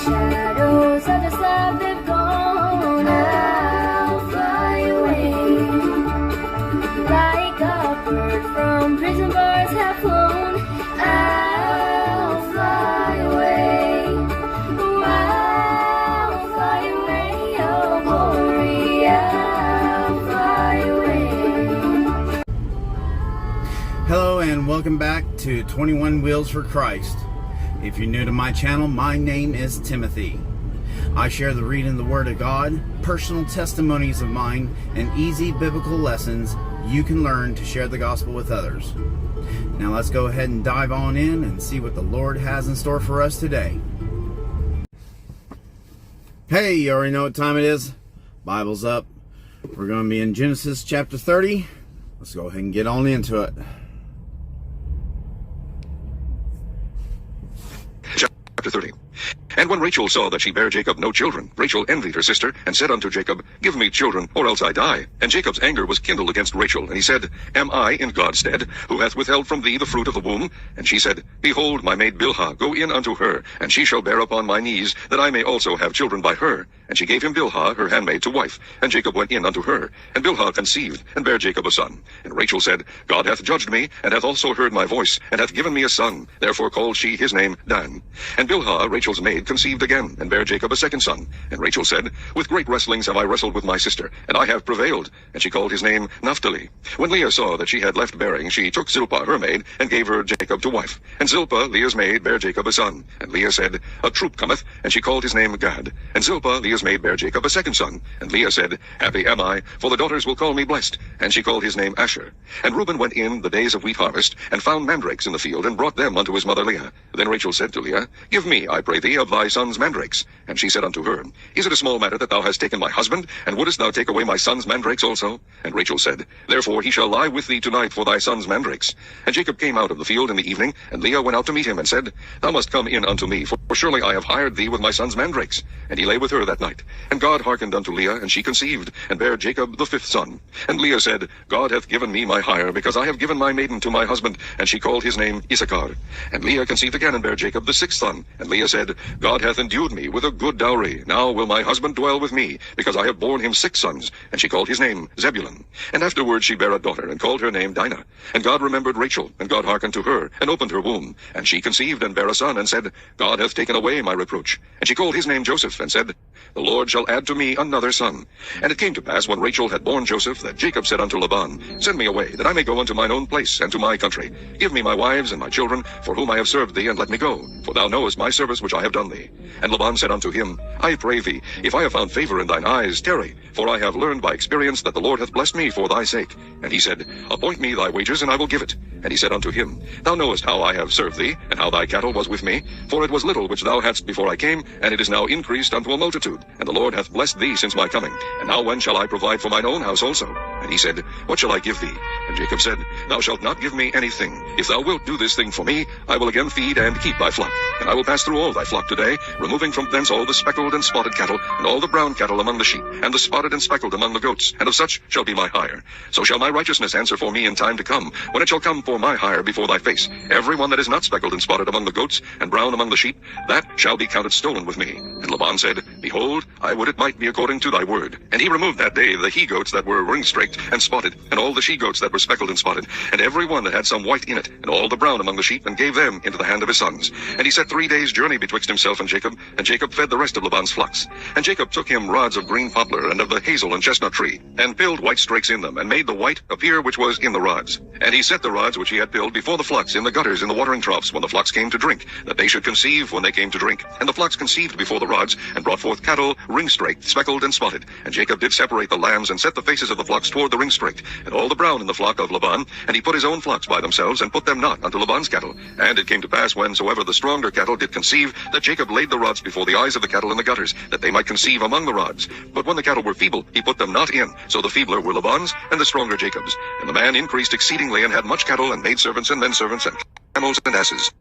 Shadows of the love they've gone, I'll fly away. Like a bird from prison bars have flown, I'll fly away. Oh, I'll fly away, oh glory, I'll fly away. Hello and welcome back to 21 Wheels for Christ. If you're new to my channel, my name is Timothy. I share the reading of the Word of God, personal testimonies of mine, and easy biblical lessons you can learn to share the gospel with others. Now let's go ahead and dive on in and see what the Lord has in store for us today. Hey, you already know what time it is. Bible's up. We're going to be in Genesis chapter 30. Let's go ahead and get on into it. Chapter 30. And when Rachel saw that she bare Jacob no children, Rachel envied her sister, and said unto Jacob, Give me children, or else I die. And Jacob's anger was kindled against Rachel, and he said, Am I in God's stead, who hath withheld from thee the fruit of the womb? And she said, Behold, my maid Bilhah, go in unto her, and she shall bear upon my knees, that I may also have children by her. And she gave him Bilhah, her handmaid, to wife. And Jacob went in unto her. And Bilhah conceived, and bare Jacob a son. And Rachel said, God hath judged me, and hath also heard my voice, and hath given me a son. Therefore called she his name Dan. And Bilhah, Rachel's maid, conceived again, and bare Jacob a second son. And Rachel said, With great wrestlings have I wrestled with my sister, and I have prevailed. And she called his name Naphtali. When Leah saw that she had left bearing, she took Zilpah her maid, and gave her Jacob to wife. And Zilpah, Leah's maid, bare Jacob a son. And Leah said, A troop cometh, and she called his name Gad. And Zilpah, Leah's maid, bare Jacob a second son. And Leah said, Happy am I, for the daughters will call me blessed. And she called his name Asher. And Reuben went in the days of wheat harvest, and found mandrakes in the field, and brought them unto his mother Leah. Then Rachel said to Leah, Give me, I pray thee, of thy son's mandrakes. And she said unto her, Is it a small matter that thou hast taken my husband, and wouldest thou take away my son's mandrakes also? And Rachel said, Therefore he shall lie with thee tonight for thy son's mandrakes. And Jacob came out of the field in the evening, and Leah went out to meet him, and said, Thou must come in unto me, for surely I have hired thee with my son's mandrakes. And he lay with her that night. And God hearkened unto Leah, and she conceived, and bare Jacob the fifth son. And Leah said, God hath given me my hire, because I have given my maiden to my husband. And she called his name Issachar. And Leah conceived again, and bare Jacob the sixth son. And Leah said, God hath endued me with a good dowry. Now will my husband dwell with me, because I have borne him 6 sons. And she called his name Zebulun. And afterward she bare a daughter, and called her name Dinah. And God remembered Rachel, and God hearkened to her, and opened her womb. And she conceived, and bare a son, and said, God hath taken away my reproach. And she called his name Joseph, and said, The Lord shall add to me another son. And it came to pass, when Rachel had borne Joseph, that Jacob said unto Laban, Send me away, that I may go unto mine own place, and to my country. Give me my wives and my children, for whom I have served thee, and let me go. For thou knowest my service which I have done thee. And Laban said unto him, I pray thee, if I have found favor in thine eyes, tarry, for I have learned by experience that the Lord hath blessed me for thy sake. And he said, Appoint me thy wages, and I will give it. And he said unto him, Thou knowest how I have served thee, and how thy cattle was with me. For it was little which thou hadst before I came, and it is now increased unto a multitude. And the Lord hath blessed thee since my coming. And now when shall I provide for mine own house also? And he said, What shall I give thee? And Jacob said, Thou shalt not give me anything. If thou wilt do this thing for me, I will again feed and keep thy flock. And I will pass through all thy flock today, removing from thence all the speckled and spotted cattle, and all the brown cattle among the sheep, and the spotted and speckled among the goats, and of such shall be my hire. So shall my righteousness answer for me in time to come, when it shall come for my hire before thy face. Every one that is not speckled and spotted among the goats, and brown among the sheep, that shall be counted stolen with me. And Laban said, Behold, I would it might be according to thy word. And he removed that day the he-goats that were ring-straked and spotted, and all the she-goats that were speckled and spotted, and every one that had some white in it, and all the brown among the sheep, and gave them into the hand of his sons. And he set 3 days' journey betwixt himself and Jacob fed the rest of Laban's flocks. And Jacob took him rods of green poplar, and of the hazel and chestnut tree, and pilled white strakes in them, and made the white appear which was in the rods. And he set the rods which he had pilled before the flocks in the gutters in the watering troughs when the flocks came to drink, that they should conceive when they came to drink. And the flocks conceived before the rods, and brought forth cattle ring-straked, speckled, and spotted. And Jacob did separate the lambs, and set the faces of the flocks toward followed the ring straight, and all the brown in the flock of Laban, and he put his own flocks by themselves, and put them not unto Laban's cattle. And it came to pass, whensoever the stronger cattle did conceive, that Jacob laid the rods before the eyes of the cattle in the gutters, that they might conceive among the rods. But when the cattle were feeble, he put them not in. So the feebler were Laban's, and the stronger Jacob's. And the man increased exceedingly, and had much cattle, and maidservants, and menservants, and camels, and asses.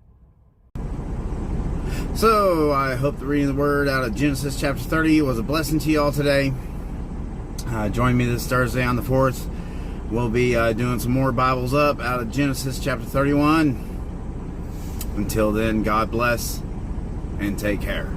So, I hope the reading of the word out of Genesis chapter 30 was a blessing to you all today. Join me this Thursday on the 4th. We'll be doing some more Bibles up out of Genesis chapter 31. Until then, God bless and take care.